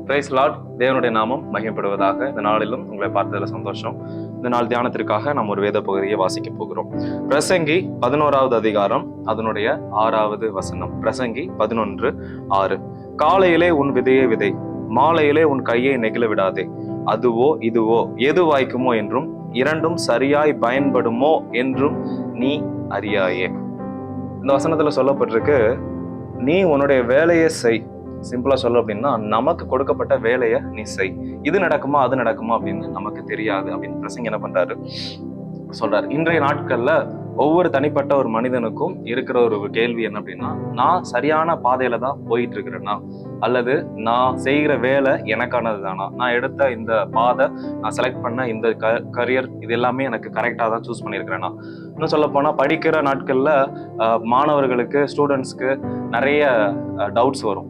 Price Lord. தேவனுடைய நாமம் மகிமைப்படுவதாக. இந்த நாளிலும் உங்களை பார்த்ததில் சந்தோஷம். இந்த நாள் தியானத்திற்காக நாம் ஒரு வேத பகுதியை வாசிக்க போகிறோம். பிரசங்கி 11வது அதிகாரம் அதனுடைய 6வது வசனம். பிரசங்கி 11:6. காலையிலே உன் விதையை விதை, மாலையிலே உன் கையை நெகிழ விடாதே. அதுவோ இதுவோ எது வாய்க்குமோ என்றும் இரண்டும் சரியாய் பயன்படுமோ என்றும் நீ அறியாயே. இந்த வசனத்துல சொல்லப்பட்டிருக்கு, நீ உன்னுடைய வேலையை செய். சிம்பிளா சொல்ல அப்படின்னா, நமக்கு கொடுக்கப்பட்ட வேலையை நீ செய். இது நடக்குமா அது நடக்குமா அப்படின்னு நமக்கு தெரியாது அப்படின்னு பிரசங்க என்ன பண்றாரு சொல்றாரு. இன்றைய நாட்கள்ல ஒவ்வொரு தனிப்பட்ட ஒரு மனிதனுக்கும் இருக்கிற ஒரு கேள்வி என்ன அப்படின்னா, நான் சரியான பாதையில தான் போயிட்டு இருக்கிறேன்னா, அல்லது நான் செய்கிற வேலை எனக்கானது தானா, நான் எடுத்த இந்த பாதை, நான் செலக்ட் பண்ண இந்த கரியர், இது எல்லாமே எனக்கு கரெக்டா தான் சூஸ் பண்ணியிருக்கிறேன்னா. இன்னும் சொல்ல போனா, படிக்கிற நாட்கள்ல மாணவர்களுக்கு, ஸ்டூடெண்ட்ஸ்க்கு நிறைய டவுட்ஸ் வரும்.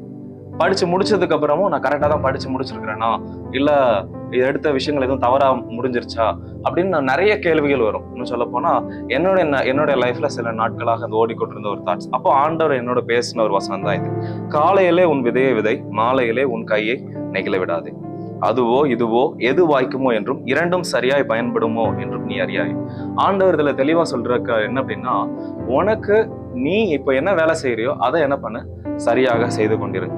படிச்சு முடிச்சதுக்கு அப்புறமும் நான் கரெக்டா தான் படிச்சு முடிச்சிருக்கிறேனா, இல்ல எடுத்த விஷயங்கள் எதுவும் தவறா முடிஞ்சிருச்சா அப்படின்னு நான் நிறைய கேள்விகள் வரும். இன்னும் சொல்ல போனா, என்னோட லைஃப்ல சில நாட்களாக அது ஓடிக்கொண்டிருந்த ஒரு தாட்ஸ். அப்போ ஆண்டவர் என்னோட பேசின ஒரு வசனம் தான் இது. காலையிலே உன் விதையை விதை, மாலையிலே உன் கையை நெகிழ விடாதே. அதுவோ இதுவோ எது வாய்க்குமோ என்றும் இரண்டும் சரியாய் பயன்படுமோ என்றும் நீ அறியாய். ஆண்டவர் இதுல தெளிவா சொல்ற என்ன அப்படின்னா, உனக்கு நீ இப்ப என்ன வேலை செய்யறியோ அதை என்ன பண்ண, சரியாக செய்து கொண்டிரு.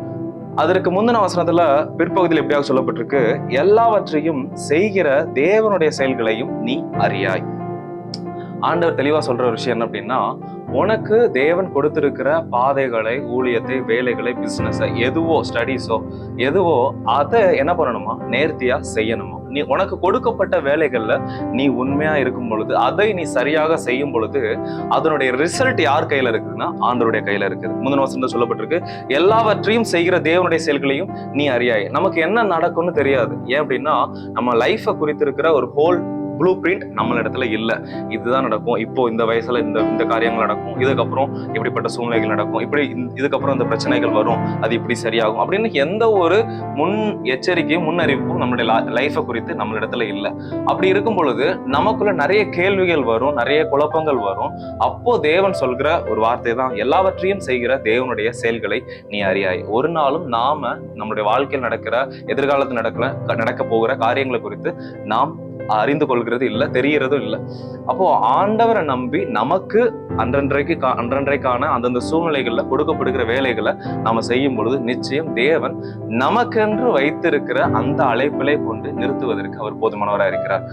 அதற்கு முந்தின வசனத்துல பிற்பகுதியில் எப்படியாக சொல்லப்பட்டிருக்கு, எல்லாவற்றையும் செய்கிற தேவனுடைய செயல்களையும் நீ அறியாய். ஆண்டவர் தெளிவா சொல்ற ஒரு விஷயம் என்ன அப்படின்னா, உனக்கு தேவன் கொடுத்திருக்கிற பாதைகளை, ஊழியத்தை, வேலைகளை, பிசினஸை, எதுவோ ஸ்டடீஸோ எதுவோ அதை என்ன பண்ணணுமா, நேர்த்தியா செய்யணுமா. நீ உனக்கு கொடுக்கப்பட்ட வேலைகள்ல நீ உண்மையா இருக்கும் பொழுது, அதை நீ சரியாக செய்யும் பொழுது, அதனுடைய ரிசல்ட் யார் கையில இருக்குதுன்னா ஆண்டவருடைய கையில இருக்குது. முந்தின வசனத்துல சொல்லப்பட்டிருக்கு, எல்லாவற்றையும் செய்கிற தேவனுடைய செயல்களையும் நீ அறியாய். நமக்கு என்ன நடக்கும்னு தெரியாது. ஏன் அப்படின்னா, நம்ம லைஃபை குறித்திருக்கிற ஒரு ஹோல் ப்ளூ பிரிண்ட் நம்ம இடத்துல இல்லை. இதுதான் நடக்கும், இப்போ இந்த வயசுல இந்த காரியங்கள் நடக்கும், இதுக்கப்புறம் இப்படிப்பட்ட சூழ்நிலைகள் நடக்கும், இப்படி இதுக்கப்புறம் இந்த பிரச்சனைகள் வரும், அது இப்படி சரியாகும் அப்படின்னு எந்த ஒரு முன் எச்சரிக்கையும் முன்னறிவிப்பும் நம்மளுடைய லைஃபை குறித்து நம்ம இடத்துல இல்லை. அப்படி இருக்கும் பொழுது நமக்குள்ள நிறைய கேள்விகள் வரும், நிறைய குழப்பங்கள் வரும். அப்போ தேவன் சொல்கிற ஒரு வார்த்தை தான், எல்லாவற்றையும் செய்கிற தேவனுடைய செயல்களை நீ அறியாய். ஒரு நாளும் நாம நம்மளுடைய வாழ்க்கையில் நடக்கிற, எதிர்காலத்தில் நடக்க போகிற காரியங்களை குறித்து நாம் அறிந்து கொள்கிறது இல்லை, தெரிகிறதும் இல்லை. அப்போ ஆண்டவரை நம்பி நமக்கு அன்றன்றைக்கான அந்தந்த சூழ்நிலைகள்ல கொடுக்கப்படுகிற வேலைகளை நாம செய்யும் பொழுது நிச்சயம் தேவன் நமக்கென்று வைத்திருக்கிற அந்த அழைப்பிலை கொண்டு நிறுத்துவதற்கு அவர் போதுமானவராக இருக்கிறார்.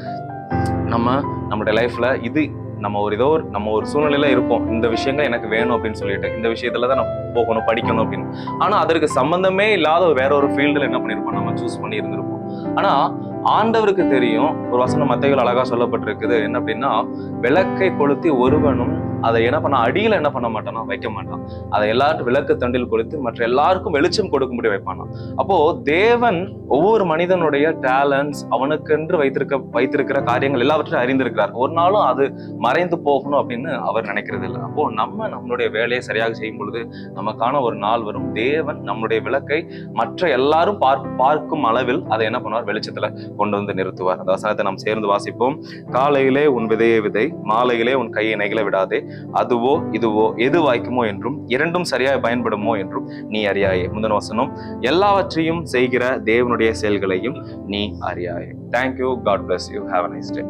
நம்மளுடைய லைஃப்ல இது நம்ம ஒரு சூழ்நிலையில இருப்போம், இந்த விஷயங்கள் எனக்கு வேணும் அப்படின்னு சொல்லிட்டு, இந்த விஷயத்துலதான் நான் போகணும், படிக்கணும் அப்படின்னு. ஆனா அதற்கு சம்பந்தமே இல்லாத வேற ஒரு ஃபீல்டுல என்ன பண்ணிருப்போம், நம்ம சூஸ் பண்ணி இருந்திருப்போம். ஆனா ஆண்டவருக்கு தெரியும். ஒரு வசனம் மத்தேயுவில் அழகா சொல்லப்பட்டிருக்குது, என்ன அப்படின்னா, விளக்கை கொளுத்தி ஒருவனும் அதை என்ன பண்ண, அடியில என்ன பண்ண மாட்டானா, வைக்க மாட்டான். அதை எல்லாரும் விளக்கு தண்டில் கொளுத்தி மற்ற எல்லாருக்கும் வெளிச்சம் கொடுக்கும்படி வைப்பானா. அப்போ தேவன் ஒவ்வொரு மனிதனுடைய டேலண்ட்ஸ், அவனுக்கென்று வைத்திருக்கிற காரியங்கள் எல்லாவற்றையும் அறிந்திருக்கிறார். ஒரு நாளும் அது மறைந்து போகணும் அப்படின்னு அவர் நினைக்கிறது இல்லை. அப்போ நம்மளுடைய வேலையை சரியாக செய்யும் பொழுது நமக்கான ஒரு நாள் வரும். தேவன் நம்மளுடைய விளக்கை மற்ற எல்லாரும் பார்க்கும் அளவில் அதை என்ன பண்ணுவார், வெளிச்சத்துல கொண்டு வந்து நிறுத்துவார். அந்த வசனத்தை நாம் சேர்ந்து வாசிப்போம். காலையிலே உன் விதையை விதை, மாலையிலே உன் கையை நெகிழ விடாதே. அதுவோ இதுவோ எது வாய்க்குமோ என்றும் இரண்டும் சரியாய் பயன்படுமோ என்றும் நீ அறியாயே. முந்தின வசனம், எல்லாவற்றையும் செய்கிற தேவனுடைய செயல்களையும் நீ அறியாயே. Thank you. God bless you. Have a nice day.